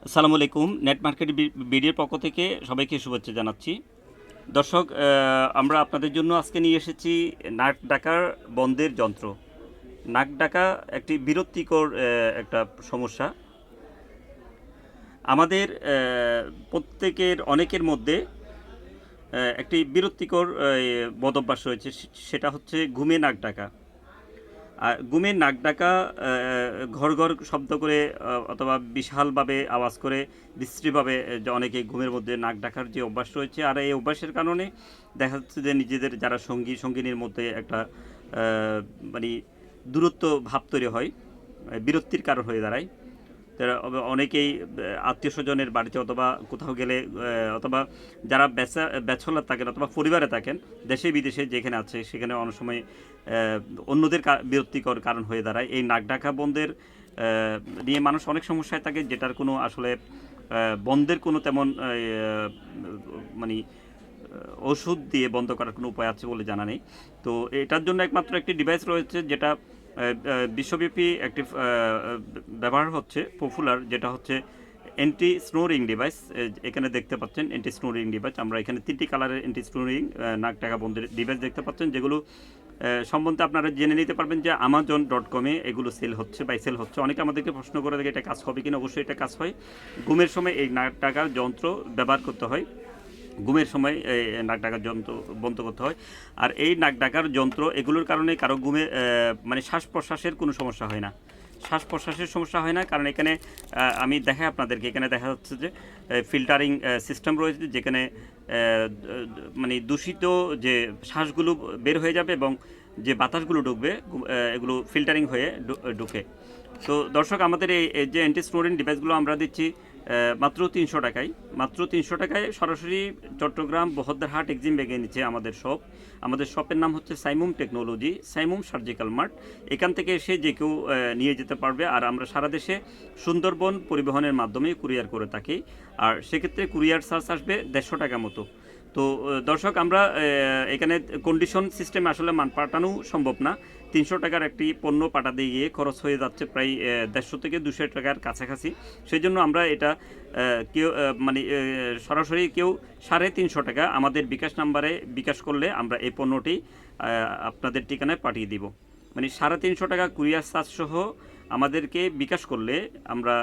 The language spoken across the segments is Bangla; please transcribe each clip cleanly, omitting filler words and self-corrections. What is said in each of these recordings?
আসসালামু আলাইকুম। নেট মার্কেট বিডির পক্ষ থেকে সবাইকে শুভেচ্ছা জানাচ্ছি। দর্শক, আমরা আপনাদের জন্য আজকে নিয়ে এসেছি নাক ডাকার বন্ধের যন্ত্র। নাক ডাকা একটি বিরক্তিকর একটা সমস্যা। আমাদের প্রত্যেকের অনেকের মধ্যে একটি বিরক্তিকর বদভ্যাস রয়েছে, সেটা হচ্ছে ঘুমে নাক ডাকা। আর ঘুমে নাক ডাকা ঘর ঘর শব্দ করে অথবা বিশালভাবে আওয়াজ করে বিশ্রীভাবে যে অনেকে ঘুমের মধ্যে নাক ডাকার যে অভ্যাস রয়েছে, আর এই অভ্যাসের কারণে দেখা যাচ্ছে যে নিজেদের যারা সঙ্গিনীর মধ্যে একটা মানে দূরত্ব ভাব তৈরি হয়, বিরক্তির কারণ হয়ে দাঁড়ায়। তারা অনেকেই আত্মীয় স্বজনের বাড়িতে অথবা কোথাও গেলে অথবা যারা ব্যাচেলর থাকেন অথবা পরিবারে থাকেন, দেশে বিদেশে যেখানে আছে সেখানে অনেক সময় অন্যদের বিরক্তিকর কারণ হয়ে দাঁড়ায়। এই নাক ডাকা বন্ধের নিয়ে মানুষ অনেক সমস্যায় থাকে, যেটার কোনো আসলে বন্ধের কোনো তেমন মানে ওষুধ দিয়ে বন্ধ করার কোনো উপায় আছে বলে জানা নেই। তো এটার জন্য একমাত্র একটি ডিভাইস রয়েছে, যেটা বিশ্বব্যাপী একটি ব্যবহার হচ্ছে, পপুলার, যেটা হচ্ছে অ্যান্টি স্নোরিং ডিভাইস। এখানে দেখতে পাচ্ছেন অ্যান্টি স্নোরিং ডিভাইস। আমরা এখানে 3টি কালারের অ্যান্টি স্নোরিং নাক ডাকা বন্ধের ডিভাইস দেখতে পাচ্ছেন, যেগুলো সম্বন্ধে আপনারা জেনে নিতে পারবেন যে Amazon.com-এ এগুলো সেল হচ্ছে। অনেকে আমাদেরকে প্রশ্ন করে থাকে এটা কাজ হবে কিনা। অবশ্যই এটা কাজ হয়। ঘুমের সময় এই নাক ডাকার যন্ত্র ব্যবহার করতে হয়, ঘুমের সময় নাক ডাকার যন্ত্র বন্ধ করতে হয়। আর এই নাক ডাকার যন্ত্র এগুলোর কারণে কারো ঘুমে মানে শ্বাস প্রশ্বাসের কোনো সমস্যা হয় না। শ্বাস প্রশ্বাসের সমস্যা হয় না, কারণ এখানে আমি দেখাই আপনাদেরকে, এখানে দেখা যাচ্ছে যে ফিল্টারিং সিস্টেম রয়েছে, যেখানে মানে দূষিত যে শ্বাসগুলো বের হয়ে যাবে এবং যে বাতাসগুলো ঢুকবে এগুলো ফিল্টারিং হয়ে ঢুকে। তো দর্শক, আমাদের এই যে অ্যান্টি স্নোরিং ডিভাইসগুলো আমরা দিচ্ছি মাত্র 300 টাকায়। মাত্র 300 টাকায় সরাসরি চট্টগ্রাম বহদ্দারহাট এক্সিম ব্যাগে নিচ্ছে আমাদের শপ। আমাদের শপের নাম হচ্ছে Saimum technology, Saimum surgical mart. এখান থেকে এসে যে কেউ নিয়ে যেতে পারবে। আর আমরা সারা দেশে সুন্দরবন পরিবহনের মাধ্যমে কুরিয়ার করে থাকি। আর সেক্ষেত্রে কুরিয়ার চার্জ আসবে 150 টাকা মতো। তো দর্শক, আমরা এখানে কন্ডিশন সিস্টেমে আসলে মান পাঠানো সম্ভব না। 300 টাকার একটি পণ্য পাঠাতে গিয়ে খরচ হয়ে যাচ্ছে প্রায় 150 থেকে 200 টাকার কাছাকাছি। সেই জন্য আমরা এটা কেউ মানে সরাসরি কেউ 350 টাকা আমাদের বিকাশ নাম্বারে বিকাশ করলে আমরা এই পণ্যটি আপনাদের ঠিকানায় পাঠিয়ে দিব। মানে 350 টাকা কুরিয়ার চার্জ সহ আমাদেরকে বিকাশ করলে আমরা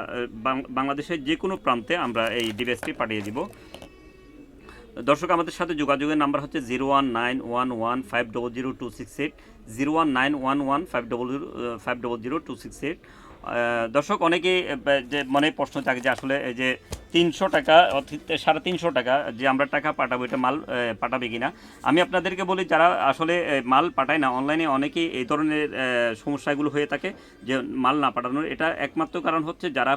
বাংলাদেশের যে কোনো প্রান্তে আমরা এই ডিভাইসটি পাঠিয়ে দিব। দর্শক, আমাদের সাথে যোগাযোগের নাম্বার হচ্ছে 01911500268, 01911500268। দর্শক, অনেকে যে মনে প্রশ্ন থাকে যে আসলে এই যে 300 টাকা 350 টাকা যে আমরা টাকা পাঠাবো, এটা মাল পাঠাবে কিনা। আমি আপনাদেরকে বলি, যারা আসলে মাল পাঠায় না অনলাইনে, অনেকেই এই ধরনের সমস্যাগুলো হয়ে থাকে যে মাল না পাঠানোর। এটা একমাত্র কারণ হচ্ছে যারা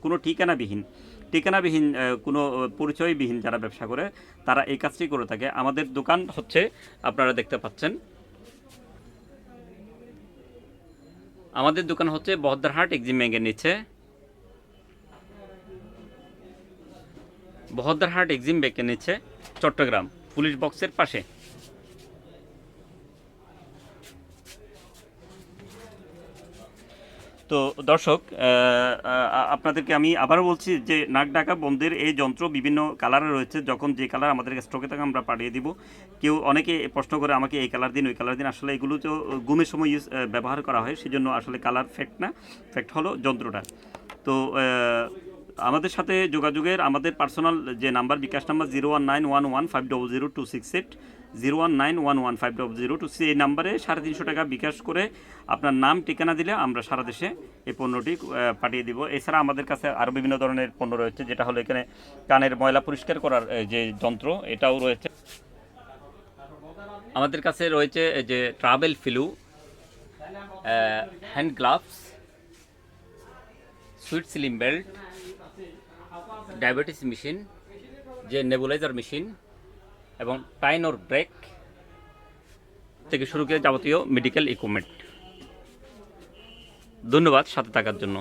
কোনো ঠিকানাবিহীন কোনো পরিচয়বিহীন যারা ব্যবসা করে, তারা এই কাজটি করে থাকে। আমাদের দোকান হচ্ছে, আপনারা দেখতে পাচ্ছেন, আমাদের দোকান হচ্ছে বহদ্দারহাট এক্সিম ব্যাংকের নিচে, বহদ্দারহাট এক্সিম ব্যাংকের নিচে, চট্টগ্রাম পুলিশ বক্সের পাশে। তো দর্শক, আপনাদেরকে আমি আবারও বলছি যে নাক ডাকা বন্ধের এই যন্ত্র বিভিন্ন কালারে রয়েছে। যখন যে কালার আমাদের স্টকে থাকে আমরা পাঠিয়ে দিব। অনেকে প্রশ্ন করে আমাকে এই কালার দিন, ওই কালার দিন। আসলে এগুলো তো ঘুমের সময় ব্যবহার করা হয়, সেজন্য আসলে কালার ফ্যাক্ট না, ফ্যাক্ট হলো যন্ত্রটা। তো আমাদের সাথে যোগাযোগের আমাদের পার্সোনাল যে নাম্বার, বিকাশ নাম্বার 01911500268, 01911500268, এই নাম্বারে 350 টাকা বিকাশ করে আপনার নাম ঠিকানা দিলে আমরা সারা দেশে এই পণ্যটি পাঠিয়ে দিব। এছাড়া আমাদের কাছে আরও বিভিন্ন ধরনের পণ্য রয়েছে, যেটা হলো এখানে কানের ময়লা পরিষ্কার করার যে যন্ত্র, এটাও রয়েছে। আমাদের কাছে রয়েছে যে travel pillow, hand gloves, sweat slim belt, diabetes machine, যে নেবুলাইজার মেশিন, এবং টাইনর ব্রেক থেকে শুরু করে যাবতীয় মেডিকেল ইকুইপমেন্ট। ধন্যবাদ সাথে থাকার জন্য।